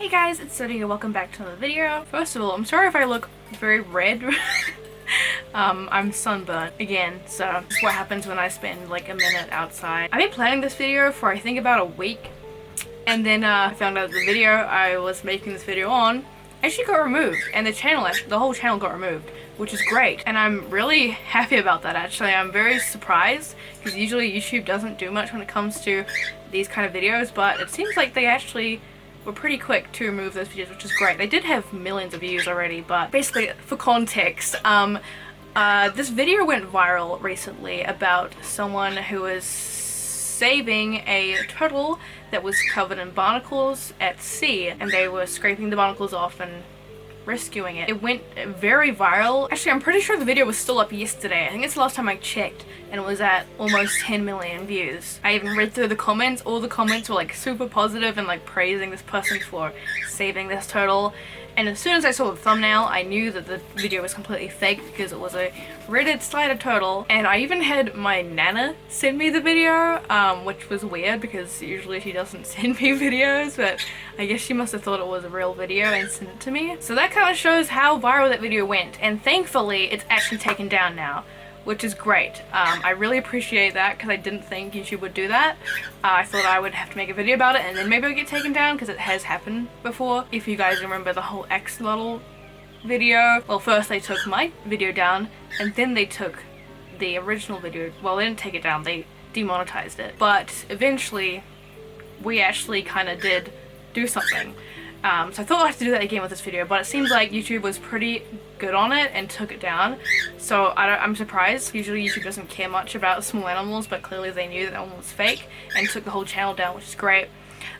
Hey guys, it's Sonia and welcome back to another video. First of all, I'm sorry if I look very red. I'm sunburnt again, so this is what happens when I spend like a minute outside. I've been planning this video for I think about a week, and then I found out the video I was making this video on actually got removed, and the whole channel got removed, which is great, and I'm really happy about that. Actually, I'm very surprised because usually YouTube doesn't do much when it comes to these kind of videos, but it seems like they actually were pretty quick to remove those videos, which is great. They did have millions of views already, but basically, for context, this video went viral recently about someone who was saving a turtle that was covered in barnacles at sea, and they were scraping the barnacles off and rescuing it. It went very viral. Actually, I'm pretty sure the video was still up yesterday. I think it's the last time I checked, and it was at almost 10 million views. I even read through the comments. All the comments were like super positive and like praising this person for saving this turtle. And as soon as I saw the thumbnail, I knew that the video was completely fake because it was a Reddit slider turtle. And I even had my nana send me the video, which was weird because usually she doesn't send me videos, but I guess she must have thought it was a real video and sent it to me. So that kind of shows how viral that video went, and thankfully it's actually taken down now, which is great. I really appreciate that because I didn't think YouTube would do that. I thought I would have to make a video about it and then maybe it would get taken down because it has happened before. If you guys remember the whole X-Model video, well, first they took my video down and then they took the original video. Well, they didn't take it down, they demonetized it. But eventually we actually kind of did do something. So I thought I'd have to do that again with this video, but it seems like YouTube was pretty good on it and took it down. So I'm surprised. Usually YouTube doesn't care much about small animals, but clearly they knew that animal was fake and took the whole channel down, which is great.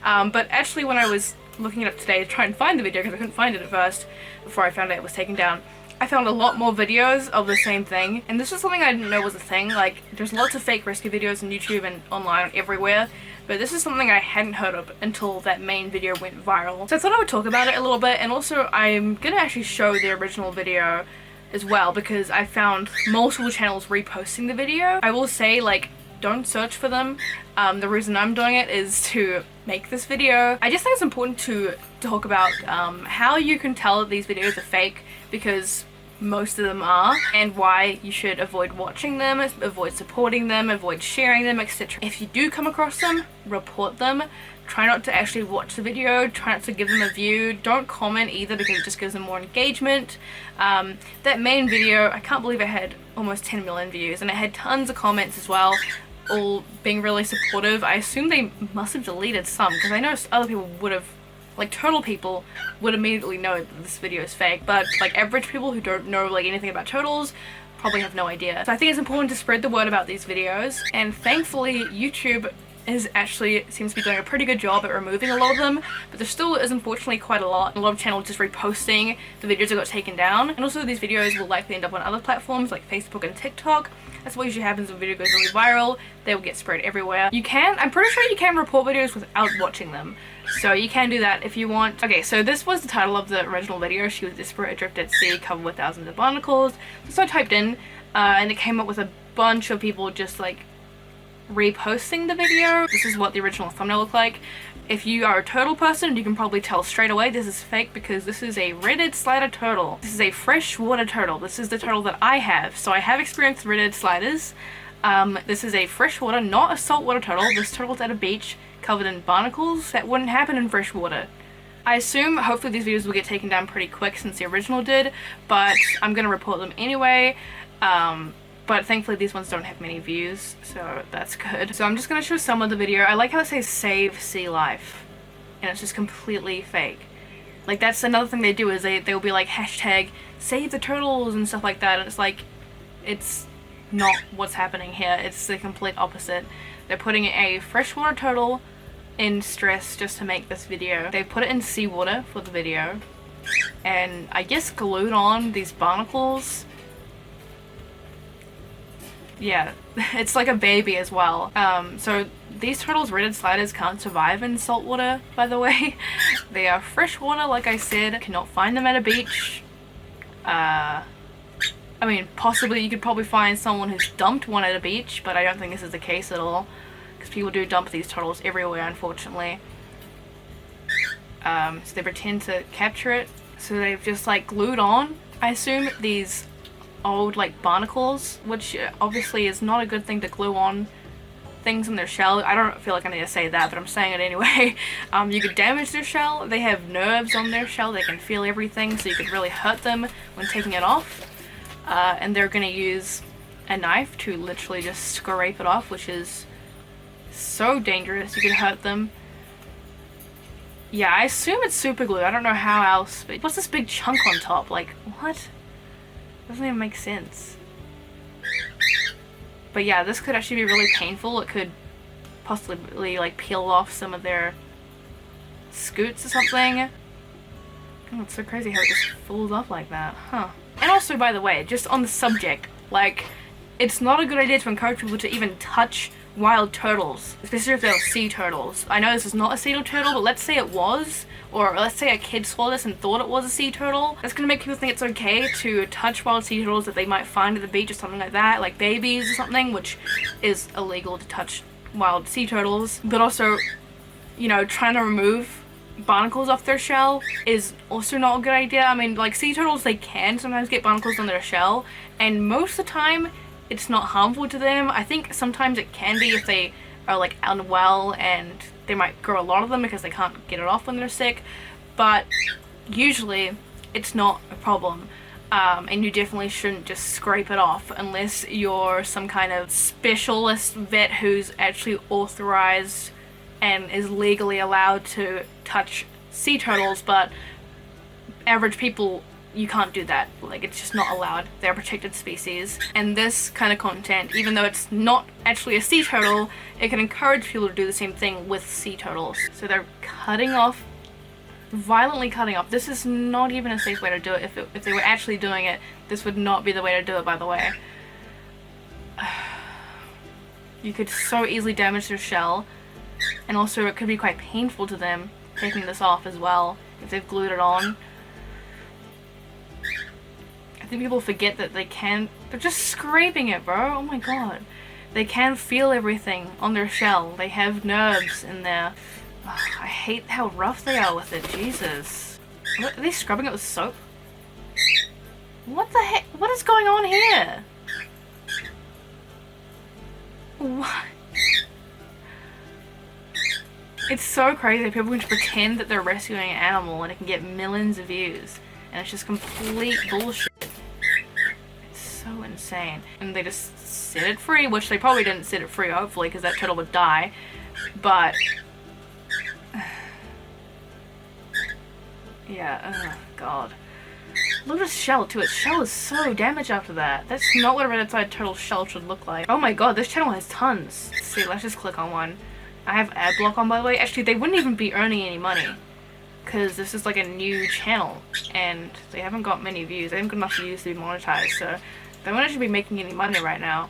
But actually when I was looking it up today to try and find the video, because I couldn't find it at first before I found out it was taken down, I found a lot more videos of the same thing, and this is something I didn't know was a thing. Like, there's lots of fake rescue videos on YouTube and online everywhere, but this is something I hadn't heard of until that main video went viral. So I thought I would talk about it a little bit, and also I'm gonna actually show the original video as well because I found multiple channels reposting the video. I will say, like, don't search for them. The reason I'm doing it is to make this video. I just think it's important to talk about how you can tell that these videos are fake, because most of them are, and why you should avoid watching them, avoid supporting them, avoid sharing them, etc. If you do come across them, report them. Try not to actually watch the video, try not to give them a view, don't comment either because it just gives them more engagement. That main video, I can't believe it had almost 10 million views, and it had tons of comments as well, all being really supportive. I assume they must have deleted some, because I know other people would have, like turtle people would immediately know that this video is fake, but like average people who don't know like anything about turtles probably have no idea. So I think it's important to spread the word about these videos, and thankfully YouTube seems to be doing a pretty good job at removing a lot of them, but there still is unfortunately quite a lot. A lot of channels just reposting the videos that got taken down, and also these videos will likely end up on other platforms like Facebook and TikTok. That's what usually happens when a video goes really viral. They will get spread everywhere. I'm pretty sure you can report videos without watching them, so you can do that if you want. Okay, so this was the title of the original video. She was desperate, adrift at sea, covered with thousands of barnacles. So I typed in, and it came up with a bunch of people just like reposting the video. This is what the original thumbnail looked like. If you are a turtle person, you can probably tell straight away this is fake because this is a Reddit slider turtle. This is a freshwater turtle. This is the turtle that I have. So I have experience with Reddit sliders. This is a freshwater, not a saltwater turtle. This turtle's at a beach covered in barnacles. That wouldn't happen in freshwater. I assume hopefully these videos will get taken down pretty quick since the original did, but I'm gonna report them anyway. But thankfully these ones don't have many views, so that's good. So I'm just gonna show some of the video. I like how it says save sea life, and it's just completely fake. Like, that's another thing they do, is they'll be like hashtag save the turtles and stuff like that, and it's like, it's not what's happening here. It's the complete opposite. They're putting a freshwater turtle in stress just to make this video. They put it in seawater for the video, and I guess glued on these barnacles. Yeah, it's like a baby as well. So these turtles, Reddit sliders, can't survive in salt water, by the way. They are freshwater, like I said. Cannot find them at a beach. I mean, possibly you could probably find someone who's dumped one at a beach, but I don't think this is the case at all, because people do dump these turtles everywhere, unfortunately. So they pretend to capture it. So they've just like glued on, I assume, these old like barnacles, which obviously is not a good thing to glue on things in their shell. I don't feel like I need to say that, but I'm saying it anyway. You could damage their shell. They have nerves on their shell. They can feel everything, so you could really hurt them when taking it off. And they're gonna use a knife to literally just scrape it off, which is so dangerous. You could hurt them. Yeah, I assume it's super glue. I don't know how else, but what's this big chunk on top? Like, what? Doesn't even make sense. But yeah, this could actually be really painful. It could possibly like peel off some of their scoots or something. Oh, it's so crazy how it just falls off like that, huh? And also, by the way, just on the subject, like, it's not a good idea to encourage people to even touch wild turtles, especially if they're sea turtles. I know this is not a sea turtle, but let's say it was, or let's say a kid saw this and thought it was a sea turtle. That's gonna make people think it's okay to touch wild sea turtles that they might find at the beach or something like that, like babies or something, which is illegal to touch wild sea turtles. But also, you know, trying to remove barnacles off their shell is also not a good idea. I mean, like, sea turtles, they can sometimes get barnacles on their shell, and most of the time it's not harmful to them. I think sometimes it can be if they are like unwell and they might grow a lot of them because they can't get it off when they're sick, but usually it's not a problem. And you definitely shouldn't just scrape it off unless you're some kind of specialist vet who's actually authorized and is legally allowed to touch sea turtles, but average people, you can't do that. Like, it's just not allowed. They're a protected species. And this kind of content, even though it's not actually a sea turtle, it can encourage people to do the same thing with sea turtles. So they're cutting off, violently cutting off. This is not even a safe way to do it. If they were actually doing it, this would not be the way to do it, by the way. You could so easily damage their shell, and also it could be quite painful to them taking this off as well if they've glued it on. I think people forget that they're just scraping it, bro. Oh my god. They can feel everything on their shell. They have nerves in there. Ugh, I hate how rough they are with it. Jesus. What, are they scrubbing it with soap? What the heck? What is going on here? What? It's so crazy. People can just pretend that they're rescuing an animal and it can get millions of views. And it's just complete bullshit. It's so insane. And they just set it free, which they probably didn't set it free, hopefully, because that turtle would die. But yeah, oh god. Look at its shell too. Its shell is so damaged after that. That's not what a red-eyed turtle shell should look like. Oh my god, this channel has tons. Let's see, let's just click on one. I have ad block on, by the way. Actually, they wouldn't even be earning any money, because this is like a new channel and they haven't got many views. They haven't got enough views to be monetized, so they won't actually be making any money right now.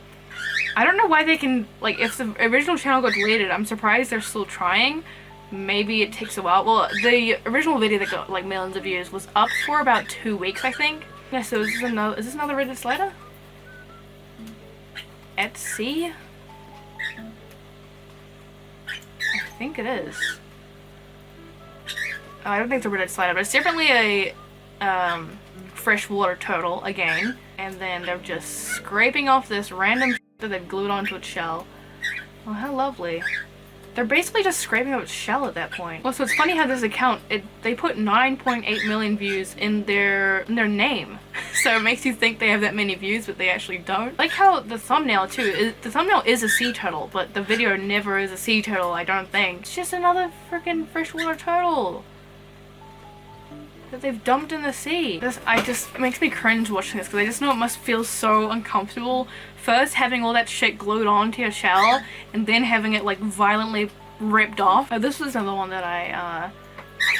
I don't know why they can, like, if the original channel got deleted, I'm surprised they're still trying. Maybe it takes a while. Well, the original video that got like millions of views was up for about 2 weeks, I think. Yeah, so is this another Reddit slider? Etsy? I think it is. Oh, I don't think it's a Reddit slider, but it's definitely a freshwater turtle again. And then they're just scraping off this random shit that they've glued onto its shell. Oh, how lovely. They're basically just scraping up its shell at that point. Well, so it's funny how this account, they put 9.8 million views in their name. So it makes you think they have that many views, but they actually don't. Like how the thumbnail too, the thumbnail is a sea turtle, but the video never is a sea turtle, I don't think. It's just another freaking freshwater turtle that they've dumped in the sea. It makes me cringe watching this, because I just know it must feel so uncomfortable. First having all that shit glued onto your shell, and then having it like violently ripped off. Oh, this was another one that I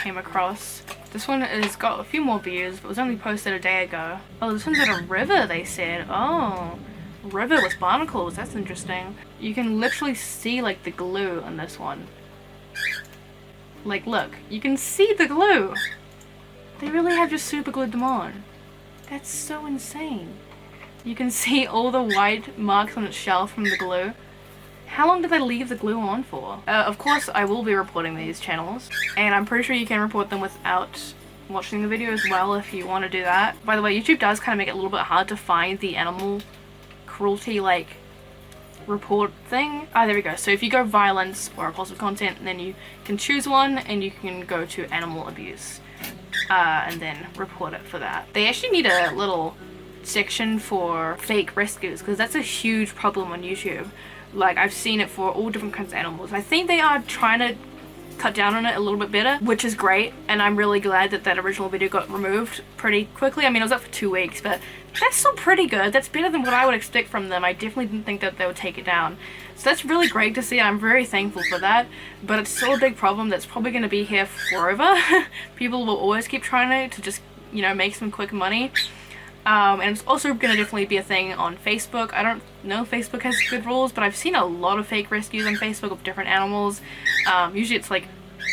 came across. This one has got a few more views, but was only posted a day ago. Oh, this one's at a river, they said. Oh, river with barnacles, that's interesting. You can literally see like the glue on this one. Like, look, you can see the glue. They really have just super glued them on. That's so insane. You can see all the white marks on its shell from the glue. How long did they leave the glue on for? Of course, I will be reporting these channels, and I'm pretty sure you can report them without watching the video as well if you want to do that. By the way, YouTube does kind of make it a little bit hard to find the animal cruelty, like, report thing. Ah, there we go. So if you go violence or repulsive content, then you can choose one and you can go to animal abuse and then report it for that. They actually need a little section for fake rescues because that's a huge problem on YouTube. Like, I've seen it for all different kinds of animals. I think they are trying to cut down on it a little bit better, which is great, and I'm really glad that that original video got removed pretty quickly. I mean, it was up for 2 weeks, but that's still pretty good. That's better than what I would expect from them. I definitely didn't think that they would take it down. So that's really great to see. I'm very thankful for that, but it's still a big problem that's probably going to be here forever. People will always keep trying to just, you know, make some quick money. And it's also going to definitely be a thing on Facebook. I don't know if Facebook has good rules, but I've seen a lot of fake rescues on Facebook of different animals. Usually it's like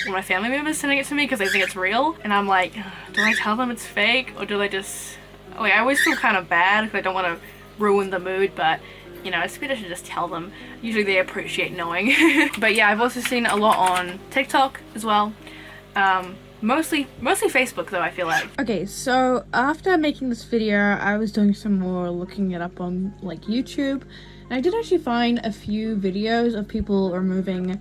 one of my family members sending it to me because they think it's real. And I'm like, do I tell them it's fake? Or do I just... Like, I always feel kind of bad because I don't want to ruin the mood, but, you know, it's better to just tell them. Usually they appreciate knowing. But yeah, I've also seen a lot on TikTok as well. Mostly Facebook though, I feel like. Okay, so after making this video, I was doing some more looking it up on like YouTube, and I did actually find a few videos of people removing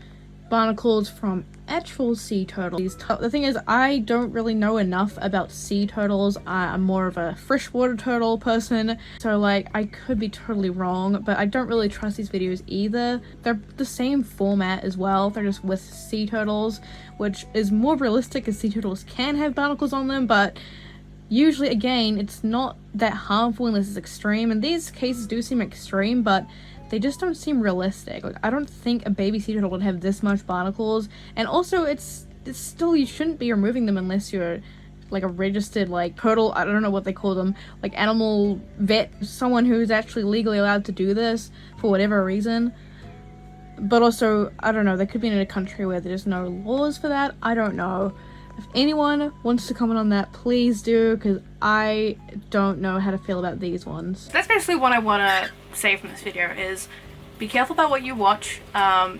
barnacles from actual sea turtles. The thing is, I don't really know enough about sea turtles. I'm more of a freshwater turtle person, so like I could be totally wrong, but I don't really trust these videos either. They're the same format as well, they're just with sea turtles, which is more realistic as sea turtles can have barnacles on them, but usually, again, it's not that harmful unless it's extreme, and these cases do seem extreme, but they just don't seem realistic. Like, I don't think a baby sea turtle would have this much barnacles, and also it's still, you shouldn't be removing them unless you're like a registered like turtle, I don't know what they call them, like animal vet, someone who's actually legally allowed to do this for whatever reason. But also, I don't know, they could be in a country where there's no laws for that. I don't know. If anyone wants to comment on that, please do, because I don't know how to feel about these ones. That's basically what I want to say from this video is be careful about what you watch.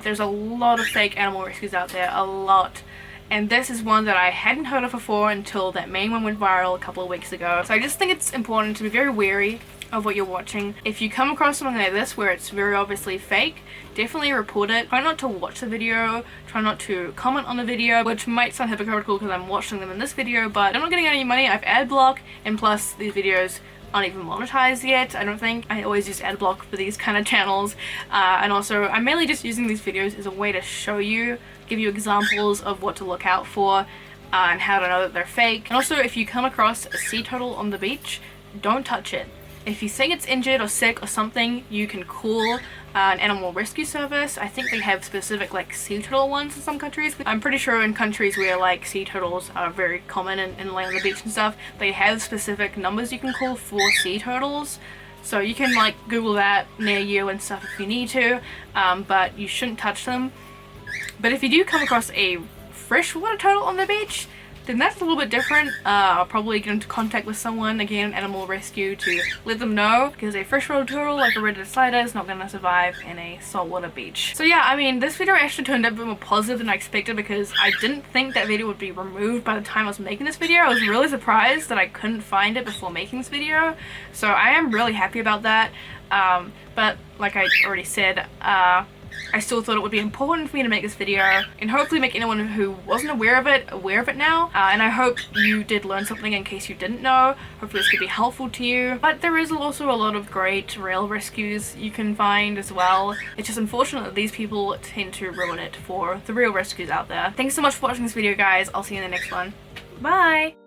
There's a lot of fake animal rescues out there, a lot. And this is one that I hadn't heard of before until that main one went viral a couple of weeks ago. So I just think it's important to be very wary of what you're watching. If you come across something like this where it's very obviously fake, definitely report it. Try not to watch the video, try not to comment on the video, which might sound hypocritical because I'm watching them in this video, but I'm not getting any money. I've ad block, and plus these videos aren't even monetized yet, I don't think. I always use ad block for these kind of channels, and also I'm mainly just using these videos as a way to show you, give you examples of what to look out for and how to know that they're fake. And also, if you come across a sea turtle on the beach, don't touch it. If you think it's injured or sick or something, you can call an animal rescue service. I think they have specific like sea turtle ones in some countries. I'm pretty sure in countries where like sea turtles are very common and lay on the beach and stuff, they have specific numbers you can call for sea turtles. So you can like Google that near you and stuff if you need to, but you shouldn't touch them. But if you do come across a freshwater turtle on the beach, then that's a little bit different. I'll probably get into contact with someone, again, animal rescue, to let them know, because a freshwater turtle, like a red-headed slider, is not going to survive in a saltwater beach. So yeah, I mean, this video actually turned out a bit more positive than I expected, because I didn't think that video would be removed by the time I was making this video. I was really surprised that I couldn't find it before making this video, so I am really happy about that. But like I already said, I still thought it would be important for me to make this video and hopefully make anyone who wasn't aware of it now. And I hope you did learn something in case you didn't know. Hopefully this could be helpful to you. But there is also a lot of great real rescues you can find as well. It's just unfortunate that these people tend to ruin it for the real rescues out there. Thanks so much for watching this video, guys. I'll see you in the next one. Bye!